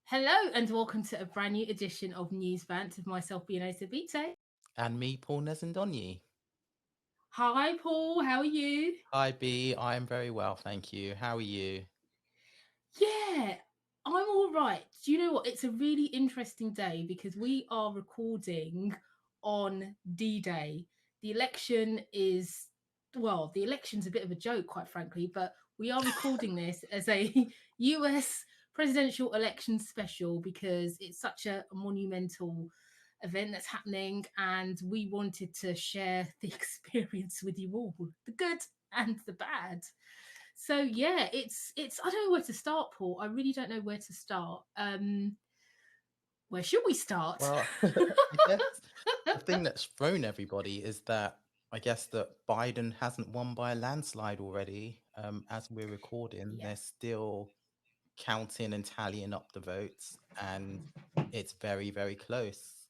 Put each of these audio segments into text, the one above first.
Hello and welcome to a brand new edition of News Bants with myself, being Sabite. And me, Paul Nezendonyi. Hi, Paul. How are you? Hi, B. I'm very well, thank you. How are you? Yeah, I'm all right. Do you know what? It's a really interesting day because we are recording on D Day. The election is, well, the election's a bit of a joke, quite frankly, but we are recording this as a US presidential election special because it's such a monumental event that's happening, and we wanted to share the experience with you all, the good and the bad. So yeah, it's I don't know where to start, Paul. I really don't know where to start. Where should we start? Well, I guess the thing that's thrown everybody is that I guess that Biden hasn't won by a landslide already. As we're recording, Yeah. they're still counting and tallying up the votes, and it's very, very close.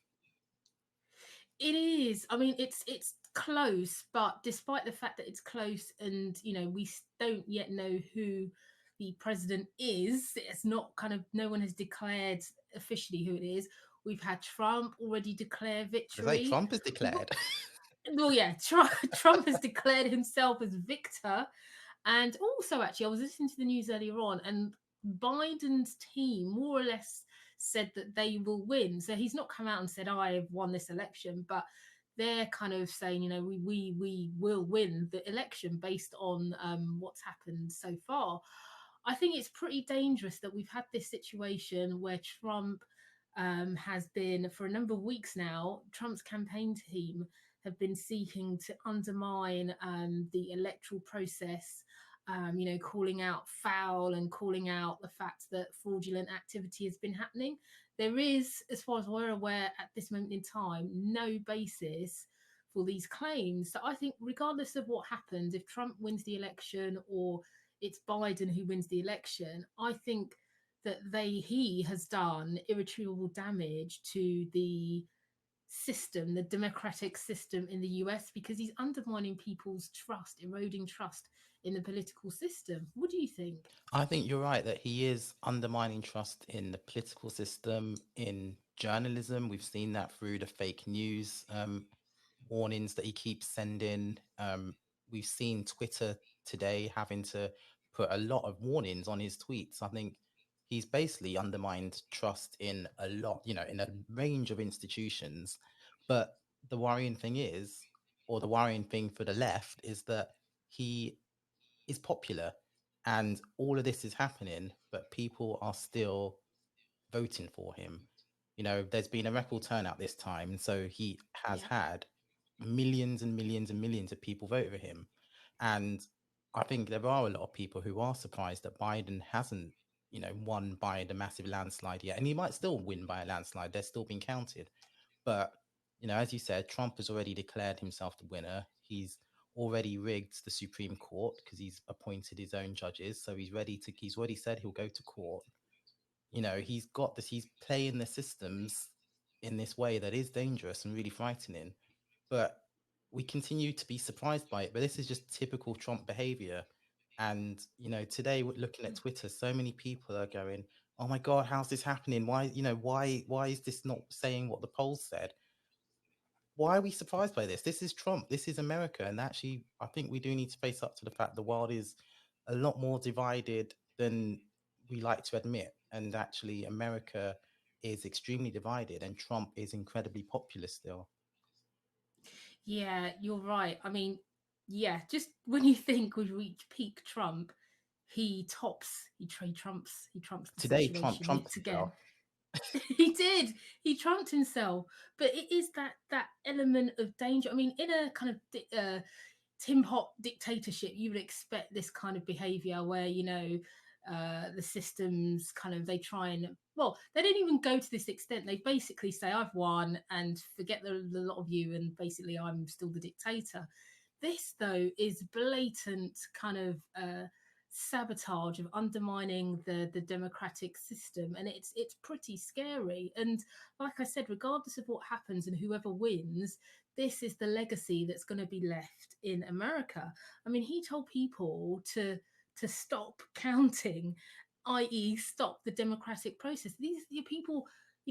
It is. I mean, it's close, but despite the fact that it's close, and we don't yet know who the president is. It's not kind of no one has declared officially who it is. We've had Trump already declare To say victory. Trump is We've got declared. well, yeah, Trump has declared himself as victor. And also, actually, I was listening to the news earlier on, and Biden's team more or less said that they will win. So he's not come out and said, "I've won this election," but they're kind of saying, we will win the election based on what's happened so far. I think it's pretty dangerous that we've had this situation where Trump has been, for a number of weeks now, Trump's campaign team have been seeking to undermine the electoral process, calling out foul and calling out the fact that fraudulent activity has been happening. There is, as far as we're aware at this moment in time, no basis for these claims. So I think, regardless of what happens, if Trump wins the election or it's Biden who wins the election, I think that he has done irretrievable damage to the system, the democratic system in the US, because he's undermining people's trust, eroding trust in the political system. What do you think? I think you're right that he is undermining trust in the political system, in journalism. We've seen that through the fake news warnings that he keeps sending. We've seen Twitter today having to put a lot of warnings on his tweets. I think he's basically undermined trust in a lot, in a range of institutions. But the worrying thing is, or the worrying thing for the left, is that he is popular and all of this is happening, but people are still voting for him. There's been a record turnout this time, and so he has Yeah. had millions and millions and millions of people vote for him. And I think there are a lot of people who are surprised that Biden hasn't, won by the massive landslide yet. And he might still win by a landslide. They're still being counted. But, as you said, Trump has already declared himself the winner. He's already rigged the Supreme Court because he's appointed his own judges. So he's already said he'll go to court. He's got this, he's playing the systems in this way that is dangerous and really frightening. But we continue to be surprised by it. But this is just typical Trump behavior. And, today we're looking at Twitter, so many people are going, oh my God, how's this happening? Why is this not saying what the polls said? Why are we surprised by this? This is Trump. This is America. And actually, I think we do need to face up to the fact the world is a lot more divided than we like to admit. And actually, America is extremely divided, and Trump is incredibly popular still. Yeah, you're right. I mean, yeah, just when you think we've reached peak Trump, he trumps the Today, Trump situation trumped yet again. himself. He did. He trumped himself, but it is that element of danger. I mean, in a kind of Tim Hop dictatorship, you would expect this kind of behavior where the systems kind of they try and well, they don't even go to this extent. They basically say, "I've won," and forget the lot of you, and basically, I'm still the dictator. This, though, is blatant kind of sabotage of undermining the democratic system, and it's pretty scary. And like I said, regardless of what happens and whoever wins, this is the legacy that's going to be left in America. I mean, he told people to stop counting. i.e., stop the democratic process. These people,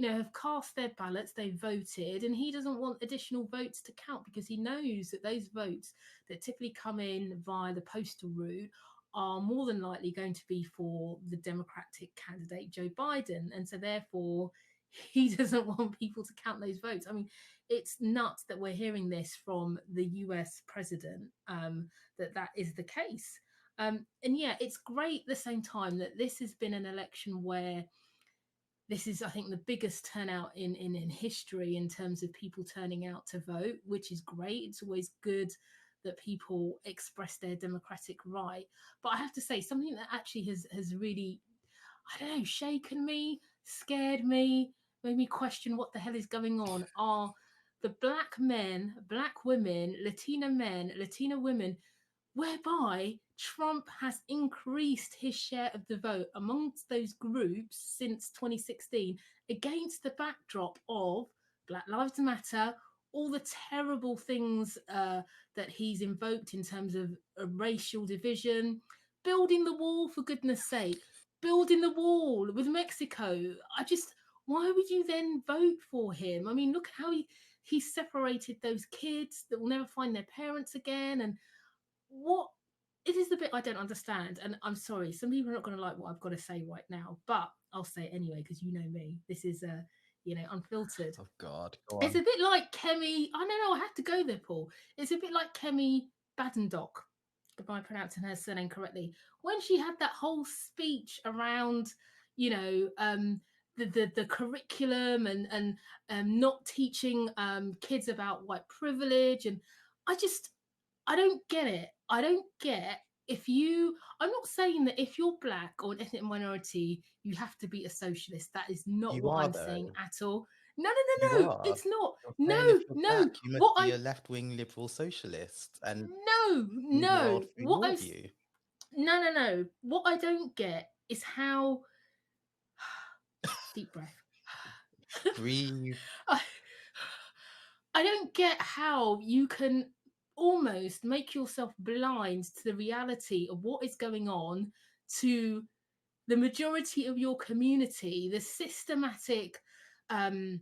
have cast their ballots, they voted, and he doesn't want additional votes to count because he knows that those votes that typically come in via the postal route are more than likely going to be for the Democratic candidate Joe Biden, and so therefore he doesn't want people to count those votes. I mean, it's nuts that we're hearing this from the US president, that is the case. And yeah, it's great at the same time that this has been an election where this is, I think, the biggest turnout in history in terms of people turning out to vote, which is great. It's always good that people express their democratic right. But I have to say, something that actually has really, I don't know, shaken me, scared me, made me question what the hell is going on are the black men, black women, Latina men, Latina women, whereby Trump has increased his share of the vote amongst those groups since 2016 against the backdrop of Black Lives Matter, all the terrible things that he's invoked in terms of racial division, building the wall, for goodness sake, building the wall with Mexico. Why would you then vote for him? I mean, look how he separated those kids that will never find their parents again. And what it is the bit I don't understand, and I'm sorry, some people are not going to like what I've got to say right now, but I'll say it anyway because you know me. This is unfiltered. Oh God, go It's on. a bit like Kemi. I don't know. I have to go there, Paul. It's a bit like Kemi Badendock, if I'm pronouncing her surname correctly, when she had that whole speech around, you know, the curriculum and not teaching kids about white privilege, and I just I don't get it. I don't get if you. I'm not saying that if you're black or an ethnic minority, you have to be a socialist. That is not You what are I'm saying though. at all. No, no, You no, no. are. It's not. You're No, saying if you're no. black, you must What be I'm a left-wing liberal socialist and no, see the no. world through What your I'm view. no, no, no. What I don't get is how deep breath. Breathe. I, I don't get how you can almost make yourself blind to the reality of what is going on to the majority of your community, the systematic um,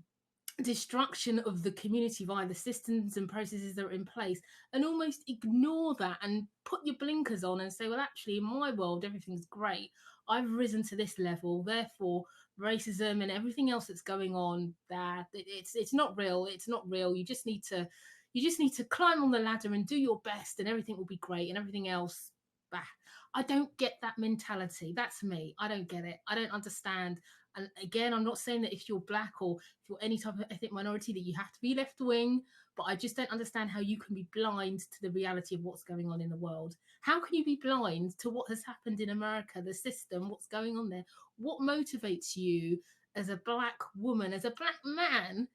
destruction of the community via the systems and processes that are in place, and almost ignore that and put your blinkers on and say, well, actually, in my world, everything's great. I've risen to this level, therefore, racism and everything else that's going on, that it's not real. It's not real. You just need to climb on the ladder and do your best, and everything will be great, and everything else. Bah. I don't get that mentality. That's me. I don't get it. I don't understand. And again, I'm not saying that if you're black or if you're any type of ethnic minority that you have to be left wing, but I just don't understand how you can be blind to the reality of what's going on in the world. How can you be blind to what has happened in America, the system, what's going on there? What motivates you as a black woman, as a black man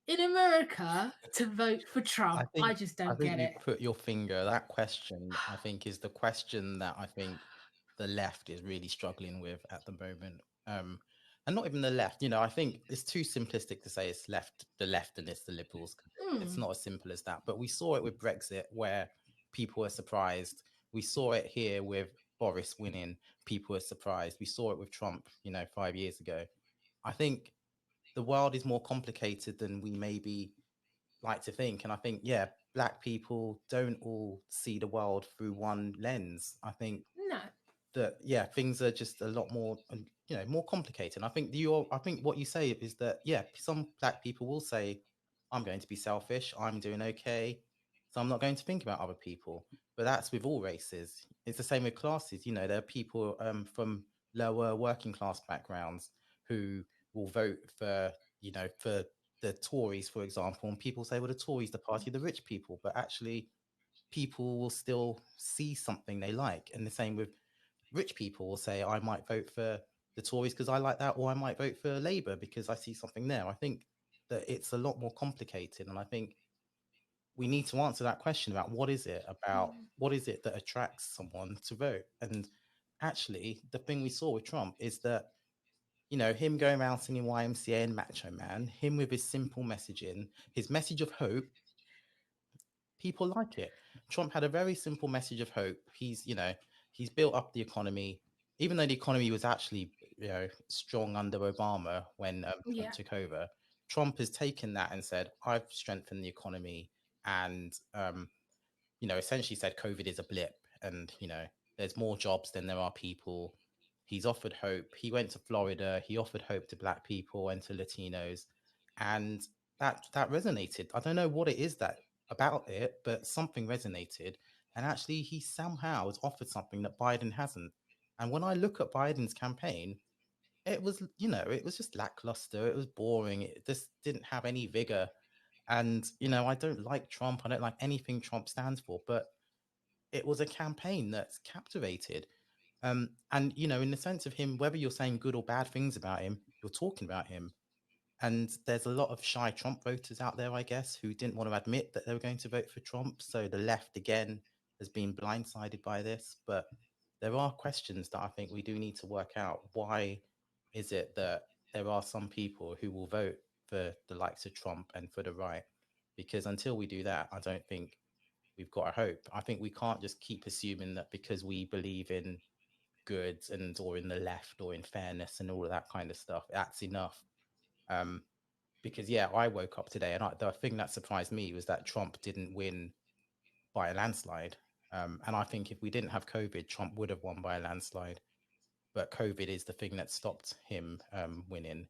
in America to vote for I Trump? I think just I don't think get you it. put your finger. That question, I think, is the question that I think the left is really struggling with at the moment. And not even the left. I think it's too simplistic to say it's the left, and it's the liberals. It's Mm, not as simple as that. But we saw it with Brexit, where people were surprised. We saw it here with Boris winning. People were surprised. We saw it with Trump, 5 years ago. I think the world is more complicated than we maybe like to think. And I think, yeah, black people don't all see the world through one lens. I think no. that, yeah, things are just a lot more, more complicated. And I think what you say is that, yeah, some black people will say, I'm going to be selfish, I'm doing okay, so I'm not going to think about other people. But that's with all races. It's the same with classes. There are people from lower working class backgrounds who will vote for the Tories, for example, and people say, well, the Tories, the party of the rich people, but actually people will still see something they like. And the same with rich people will say, I might vote for the Tories because I like that, or I might vote for Labour because I see something there. I think that it's a lot more complicated. And I think we need to answer that question about what is it that attracts someone to vote. And actually, the thing we saw with Trump is that, him going around singing YMCA and Macho Man, him with his simple messaging, his message of hope, people like it. Trump had a very simple message of hope. He's built up the economy. even though the economy was actually, strong under Obama when Trump Yeah. took over, Trump has taken that and said, "I've strengthened the economy," and essentially said COVID is a blip, and there's more jobs than there are people. He's offered hope. He went to Florida. He offered hope to Black people and to Latinos, and that resonated. I don't know what it is that about it, but something resonated, and actually, he somehow has offered something that Biden hasn't. And when I look at Biden's campaign, it was just lackluster. It was boring. It just didn't have any vigor. And I don't like Trump. I don't like anything Trump stands for, but it was a campaign that's captivated. And in the sense of him, whether you're saying good or bad things about him, you're talking about him. And there's a lot of shy Trump voters out there, I guess, who didn't want to admit that they were going to vote for Trump. So the left, again, has been blindsided by this. But there are questions that I think we do need to work out. Why is it that there are some people who will vote for the likes of Trump and for the right? Because until we do that, I don't think we've got a hope. I think we can't just keep assuming that because we believe in goods and or in the left or in fairness and all of that kind of stuff, that's enough. Um, because yeah, I woke up today and the thing that surprised me was that Trump didn't win by a landslide. And I think if we didn't have COVID, Trump would have won by a landslide. But COVID is the thing that stopped him winning.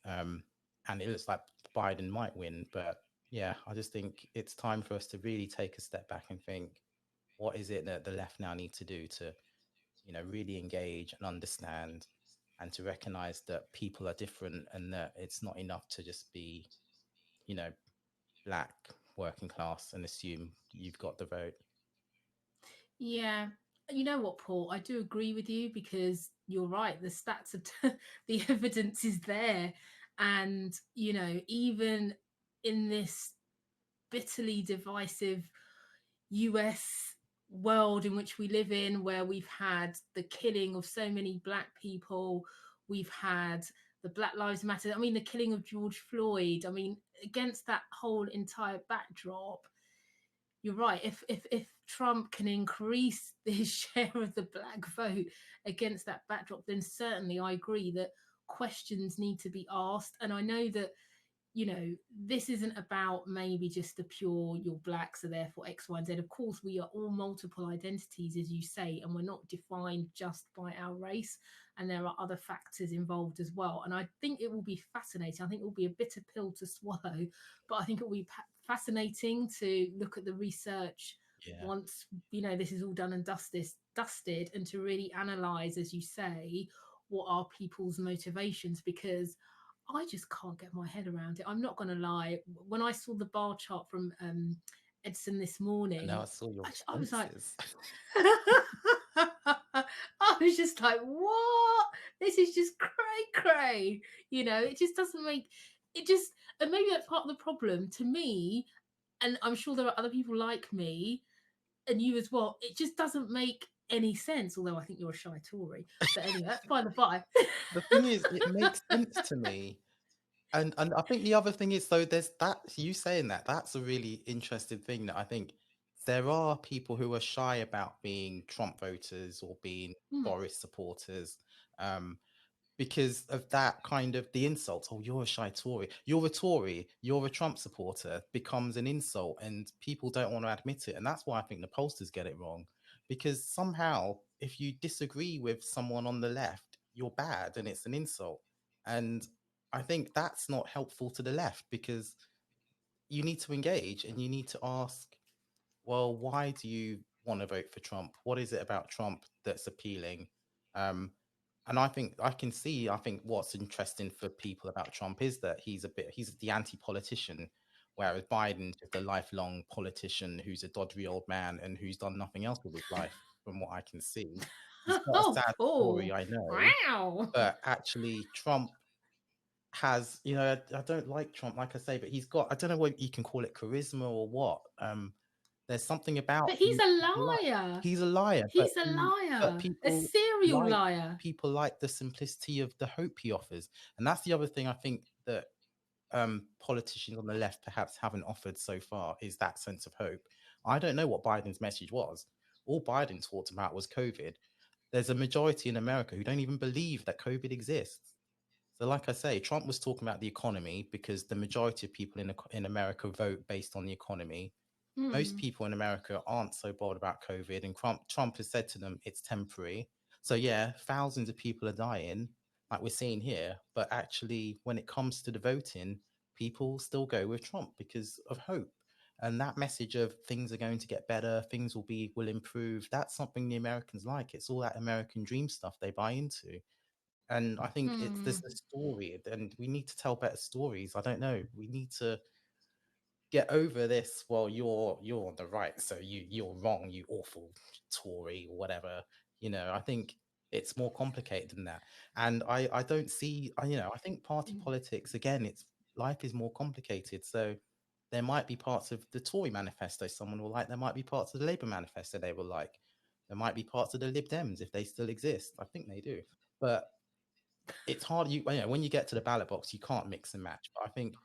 Um, and it looks like Biden might win. But yeah, I just think it's time for us to really take a step back and think, what is it that the left now need to do to, really engage and understand and to recognize that people are different and that it's not enough to just be, you know, black, working class and assume you've got the vote. Yeah. You know what, Paul? I do agree with you because you're right. The stats are, the evidence is there. And, even in this bitterly divisive US world in which we live in, where we've had the killing of so many Black people, we've had the Black Lives Matter, I mean, the killing of George Floyd. I mean, against that whole entire backdrop, you're right. If Trump can increase his share of the black vote against that backdrop, then certainly I agree that questions need to be asked. And I know that this isn't about maybe just the pure you're black, so therefore X, Y, and Z. Of course, we are all multiple identities, as you say, and we're not defined just by our race. And there are other factors involved as well. And I think it will be fascinating. I think it will be a bitter pill to swallow, but I think it will be fascinating to look at the research Yeah. once this is all done and dusted, and to really analyze, as you say, what are people's motivations, because I just can't get my head around it. I'm not going to lie. When I saw the bar chart from Edson this And now morning, I saw your I was like, responses. I was just like, what? This is just cray cray. It just doesn't make it just, and maybe that's part of the problem to me. And I'm sure there are other people like me and you as well. It just doesn't make any sense. Although I think you're a shy Tory, but anyway, that's by the by. The thing is, it makes sense to me. And I think the other thing is, though, there's that you saying that's a really interesting thing that I think there are people who are shy about being Trump voters or being Hmm. Boris supporters. Um, because of that kind of the insult. Oh, you're a shy Tory. You're a Tory. You're a Trump supporter becomes an insult, and people don't want to admit it. And that's why I think the pollsters get it wrong, because somehow if you disagree with someone on the left, you're bad and it's an insult. And I think that's not helpful to the left because you need to engage and you need to ask, well, why do you want to vote for Trump? What is it about Trump that's appealing? Um, and I think what's interesting for people about Trump is that he's the anti-politician, whereas Biden's just a lifelong politician who's a doddery old man and who's done nothing else with his life, from what I can see. He's got a Oh, sad story, Paul. I know, Wow. but actually Trump has, I don't like Trump, like I say, but he's got, I don't know what you can call it, charisma or what. There's something about But he's him a people like. liar. He's a liar, He's a but liar. A people serial like liar. the simplicity of the hope he offers, and that's the other thing I think that politicians on the left perhaps haven't offered so far is that sense of hope. I don't know what Biden's message was. All Biden talked about was COVID, there's a majority in America who don't even believe that COVID exists. So, like I say, Trump was talking about the economy because the majority of people in America vote based on the economy. Most Hmm. people in America aren't so bothered about COVID, and Trump has said to them it's temporary. So yeah, thousands of people are dying, like we're seeing here. But actually, when it comes to the voting, people still go with Trump because of hope. And that message of things are going to get better, things will improve. That's something the Americans like. It's all that American dream stuff they buy into. And I think it's Hmm. this the story, and we need to tell better stories. I don't know. We need to get over this. Well, you're on the right, so you're wrong, you awful Tory or whatever. I think it's more complicated than that. And I don't see, I think party politics, again, it's life is more complicated. So there might be parts of the Tory manifesto someone will like, there might be parts of the Labour manifesto they will like, there might be parts of the Lib Dems if they still exist. I think they do. But it's hard, when you get to the ballot box, you can't mix and match. But I think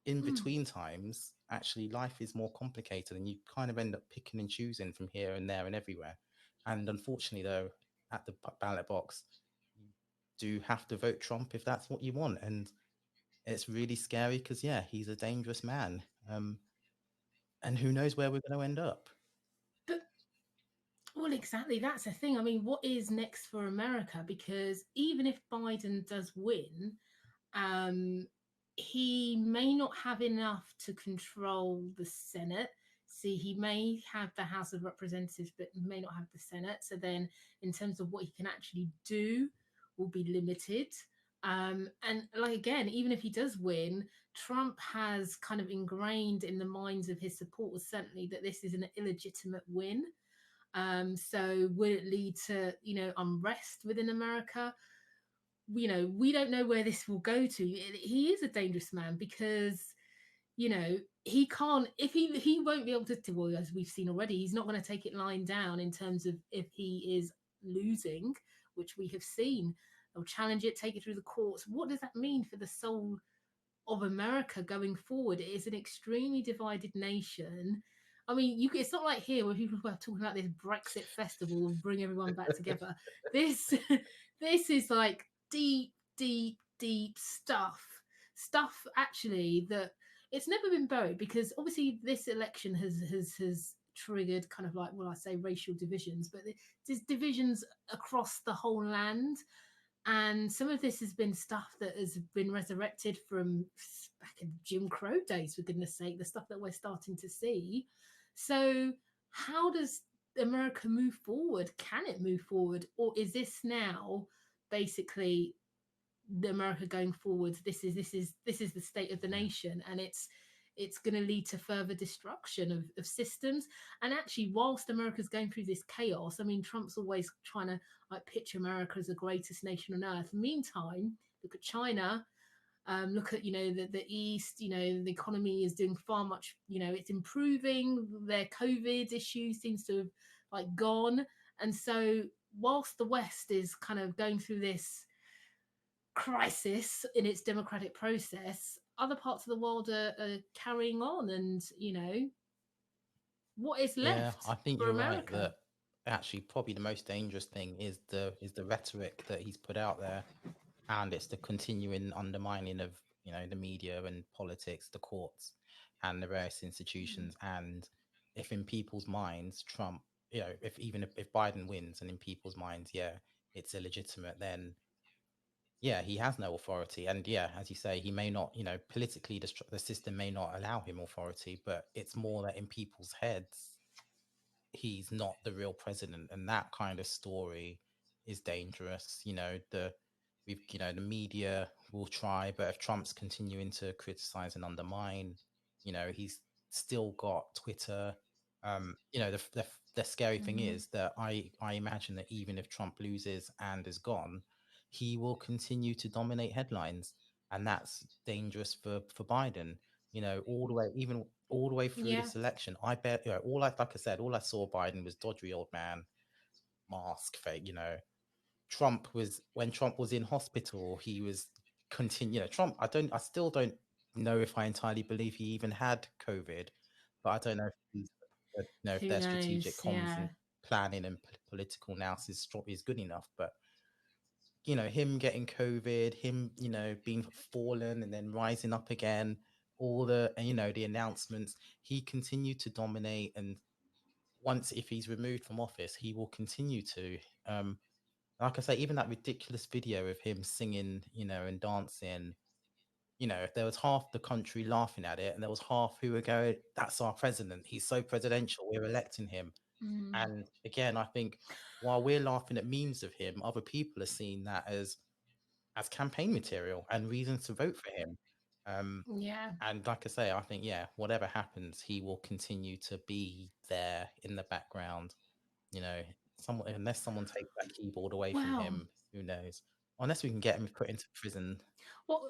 in Hmm. between times, actually, life is more complicated, and you kind of end up picking and choosing from here and there and everywhere. And unfortunately, though, at the ballot box, you do have to vote Trump if that's what you want. And it's really scary because, yeah, he's a dangerous man. And who knows where we're going to end up. But well, exactly. That's the thing. I mean, what is next for America? Because even if Biden does win, um, he may not have enough to control the Senate. See, he may have the House of Representatives, but may not have the Senate. So then, in terms of what he can actually do, will be limited. And like again, even if he does win, Trump has kind of ingrained in the minds of his supporters certainly that this is an illegitimate win. So will it lead to unrest within America? We don't know where this will go to. He is a dangerous man because he can't, if he won't be able to, well, as we've seen already, he's not going to take it lying down in terms of if he is losing, which we have seen. They'll challenge it, take it through the courts. What does that mean for the soul of America going forward? It is an extremely divided nation. I mean, it's not like here where people are talking about this Brexit festival and bring everyone back together. This this is like deep, deep, deep stuff actually that it's never been buried, because obviously this election has triggered kind of like, well, I say racial divisions, but there's divisions across the whole land. And some of this has been stuff that has been resurrected from back in Jim Crow days, for goodness sake, the stuff that we're starting to see. So, how does America move forward? Can it move forward? Or is this now basically the America going forward? This is the state of the Yeah. nation, and it's going to lead to further destruction of systems. And actually, whilst America's going through this chaos, I mean, Trump's always trying to like pitch America as the greatest nation on earth. Meantime, look at China. Look at the East. The economy is doing far much. It's improving. Their COVID issue seems to have like gone. And so, whilst the West is kind of going through this crisis in its democratic process, other parts of the world are carrying on. And what is Yeah, left I think for you're right America? that actually probably the most dangerous thing is the rhetoric that he's put out there, and it's the continuing undermining of the media and politics, the courts, and the various institutions. And if in people's minds Trump, if Biden wins, and in people's minds, yeah, it's illegitimate, then yeah, he has no authority. And yeah, as you say, he may not, politically the system may not allow him authority, but it's more that in people's heads he's not the real president. And that kind of story is dangerous. The media will try, but if Trump's continuing to criticize and undermine, he's still got Twitter. The scary thing Mm, is that I imagine that even if Trump loses and is gone, he will continue to dominate headlines, and that's dangerous for Biden. All the way, even all the way through yeah, this election. I bet, like I said, all I saw Biden was dodgy old man, mask, fake. When Trump was in hospital, he was continue. Trump. I still don't know if I entirely believe he even had COVID, but I don't know if he's, if who there's strategic knows? comms and Yeah. planning and political analysis is good enough. But him getting COVID, him being fallen and then rising up again, all the the announcements, he continued to dominate. And once, if he's removed from office, he will continue to. Like I say, even that ridiculous video of him singing, and dancing, there was half the country laughing at it, and there was half who were going, "That's our president. He's so presidential. We're electing him." Mm, And again, I think while we're laughing at memes of him, other people are seeing that as campaign material and reasons to vote for him. Um, yeah. and like I say, I think, yeah, whatever happens, he will continue to be there in the background. You know, unless someone takes that keyboard away from Wow. him, who knows? Unless we can get him put into prison. What?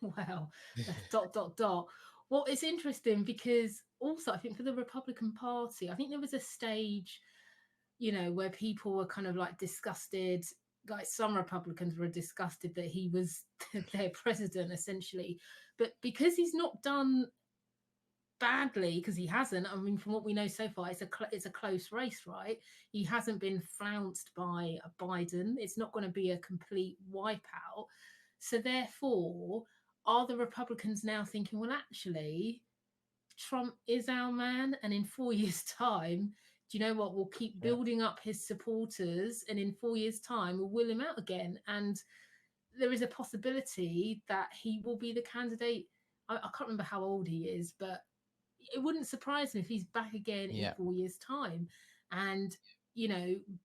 Wow. Dot dot dot. Well, it's interesting because also I think for the Republican Party, I think there was a stage, where people were kind of like disgusted. Like some Republicans were disgusted that he was their president essentially, but because he's not done badly, because he hasn't. I mean, from what we know so far, it's a close race, right? He hasn't been flounced by a Biden. It's not going to be a complete wipeout. So therefore, are the Republicans now thinking, well, actually, Trump is our man, and in 4 years' time, do you know what? We'll keep Yeah, building up his supporters, and in 4 years' time, we'll will him out again. And there is a possibility that he will be the candidate. I can't remember how old he is, but it wouldn't surprise me if he's back again in yeah. 4 years' time. And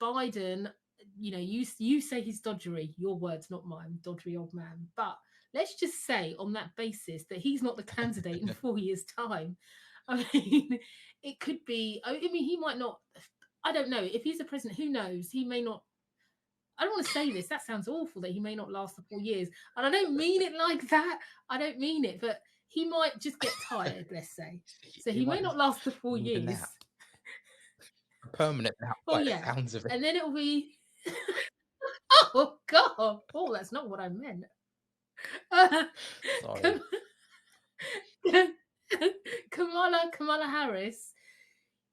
Biden, you say he's dodgery. Your words, not mine. Dodgery old man. But let's just say on that basis that he's not the candidate in 4 years' time. I mean, it could be. I mean, he might not. I don't know if he's the president. Who knows? He may not. I don't want to say this. That sounds awful that he may not last the 4 years. And I don't mean it like that. I don't mean it. But he might just get tired, let's say. So He he may might not just last the four need a years. nap, a permanent nap, Oh, by the yeah. sounds of it. And then it'll be, oh, God. Oh, that's not what I meant. Sorry. Kamala Harris,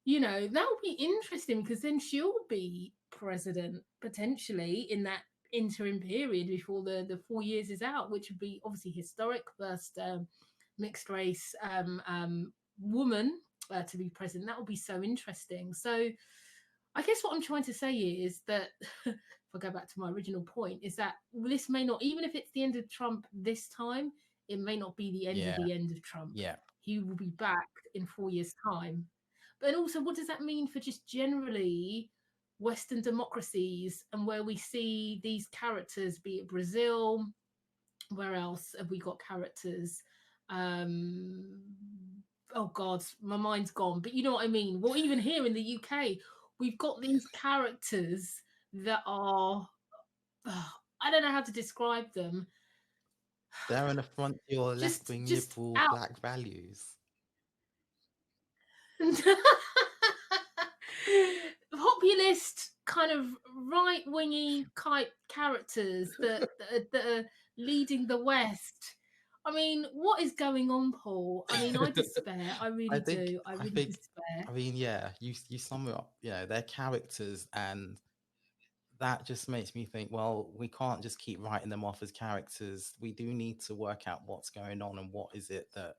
that'll be interesting because then she'll be president potentially in that interim period before the 4 years is out, which would be obviously historic. First mixed race woman to be president. That would be so interesting. So I guess what I'm trying to say is that if I go back to my original point, is that this may not, even if it's the end of Trump this time, it may not be Yeah, the end of Trump. yeah. He will be back in 4 years' time. But also, what does that mean for just generally Western democracies and where we see these characters, be it Brazil, where else have we got characters? Um, oh God, my mind's gone. But you know what I mean. Well, even here in the UK, we've got these characters that are I don't know how to describe them. They're on the front of your left-wing Just liberal out. black values. Populist kind of right wingy type characters that are leading the West. I mean, what is going on, Paul? I mean, I despair. I I really think, do. I I really think, despair. I mean, yeah, you sum it up. They're characters, and that just makes me think, well, we can't just keep writing them off as characters. We do need to work out what's going on and what is it that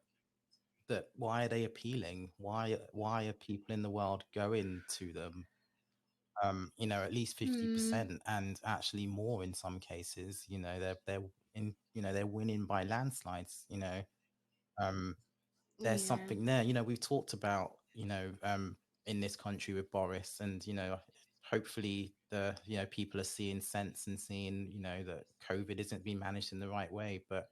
why are they appealing? Why are people in the world going to them? At least Hmm. 50%, and actually more in some cases. They're winning by landslides. Um, there's Yeah. something there. We've talked about, in this country with Boris, and hopefully people are seeing sense and seeing that COVID isn't being managed in the right way. But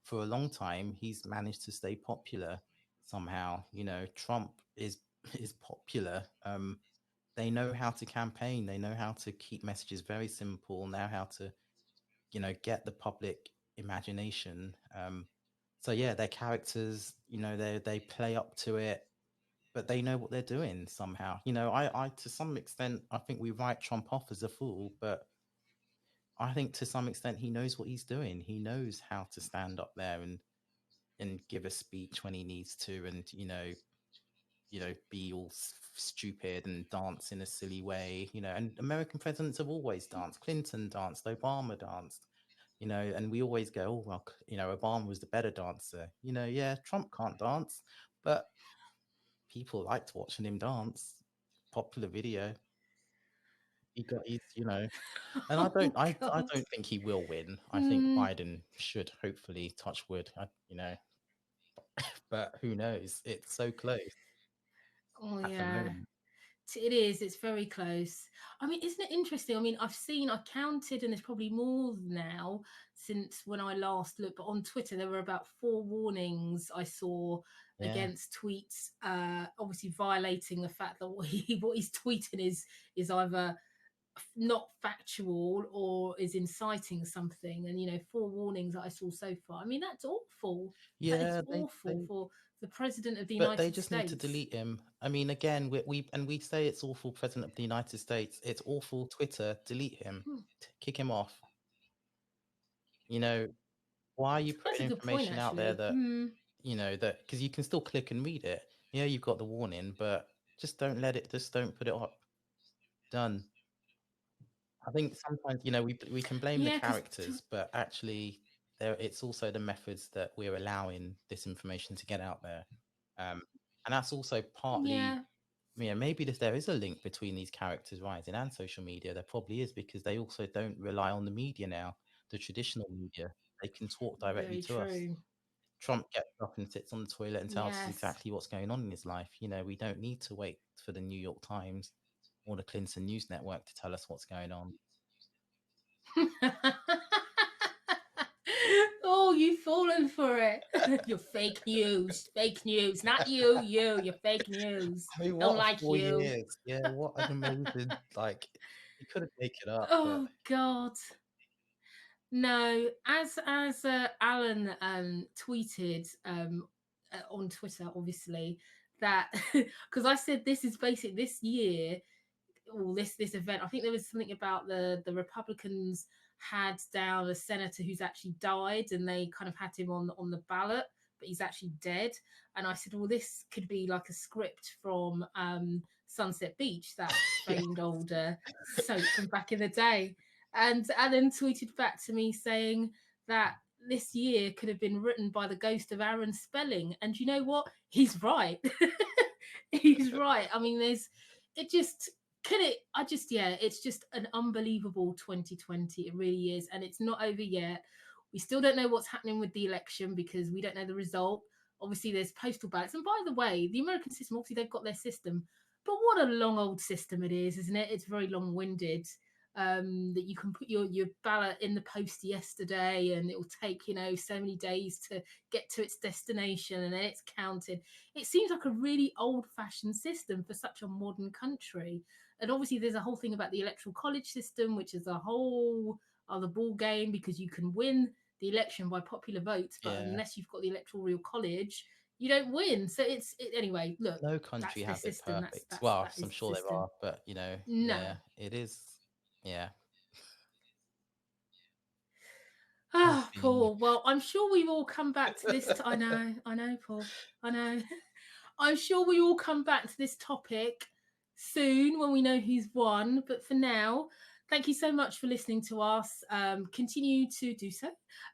for a long time, he's managed to stay popular somehow. Trump is is popular. They know how to campaign. They know how to keep messages very simple. Know how to get the public imagination. So yeah, their characters, they play up to it, but they know what they're doing somehow. I to some extent, I think we write Trump off as a fool, but I think to some extent he knows what he's doing. He knows how to stand up there and give a speech when he needs to, and be all stupid and dance in a silly way, and American presidents have always danced. Clinton danced, Obama danced, and we always go, oh, well, Obama was the better dancer. Yeah, Trump can't dance, but people liked watching him dance. Popular video. He's. And I don't, Oh I God. don't think he will win. I think Hmm. Biden should hopefully touch wood. But who knows? It's so close Oh at the yeah. moment. It is. It's very close. I mean, isn't it interesting? I mean, I counted, and there's probably more now since when I last looked. But on Twitter, there were about 4 warnings I saw Yeah, against tweets, obviously violating the fact that what he's tweeting is either not factual or is inciting something. And 4 warnings that I saw so far. I mean, that's awful. That is yeah, awful for the president of the but they United just need to States. delete him. I mean, again, we say it's awful, President of the United States. It's awful, Twitter. Delete him, Hmm. kick him off. You know, why are you That's a putting good point, information out there actually. that Hmm. that because you can still click and read it. Yeah, you've got the warning, but just don't let it. Just don't put it up. Done. I think sometimes, we can blame the Yeah, because characters, but actually, it's also the methods that we're allowing this information to get out there, um, and that's also partly, yeah, maybe there is a link between these characters rising and social media. There probably is because they also don't rely on the media now, the traditional media. They can talk directly very to us. true. Trump gets up and sits on the toilet and tells us Yes. exactly what's going on in his life. We don't need to wait for the New York Times or the Clinton News Network to tell us what's going on. Oh, you've fallen for it. You're fake news. Fake news. Not you, you're fake news. I mean, Don't what like 4 you. years? Yeah, what an amazing, like, he couldn't make it up, but Oh God. No, as Alan tweeted on Twitter, obviously, that because I said this is basic this year, or this event. I think there was something about the Republicans had down a senator who's actually died, and they kind of had him on the ballot, but he's actually dead. And I said, well, this could be like a script from Sunset Beach, that yeah, famed old soap from back in the day. And Alan tweeted back to me saying that this year could have been written by the ghost of Aaron Spelling. And you know what? He's right. He's right. I mean, it just can it I just yeah, it's just an unbelievable 2020. It really is, and it's not over yet. We still don't know what's happening with the election because we don't know the result. Obviously there's postal ballots, and by the way, the American system, obviously they've got their system, but what a long old system it is, isn't it? It's very long-winded. That you can put your ballot in the post yesterday, and it will take so many days to get to its destination, and then it's counted. It seems like a really old-fashioned system for such a modern country. And obviously there's a whole thing about the electoral college system, which is a whole other ball game, because you can win the election by popular votes, but yeah. unless you've got the electoral college, you don't win. So anyway, look, No country that's their has it system. perfect. Well, That is I'm the sure there system. are, but, No. yeah, it is, yeah. Ah, Happy. Paul. Well, I'm sure we will come back to this. I know, Paul. I know. I'm sure we will come back to this topic soon when we know who's won. But for now, thank you so much for listening to us. Continue to do so.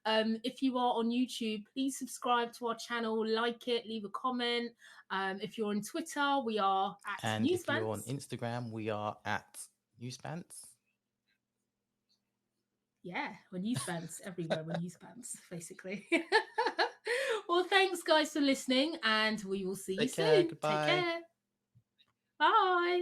If you are on YouTube, please subscribe to our channel, like it, leave a comment. If you're on Twitter, we are at And if you're on Newsbants. Instagram, we are at Newsbants. Yeah, we're Newsbants everywhere. We're Newsbants, basically. Well, thanks, guys, for listening, and we will see you Take care. soon. Take Goodbye. care. Bye.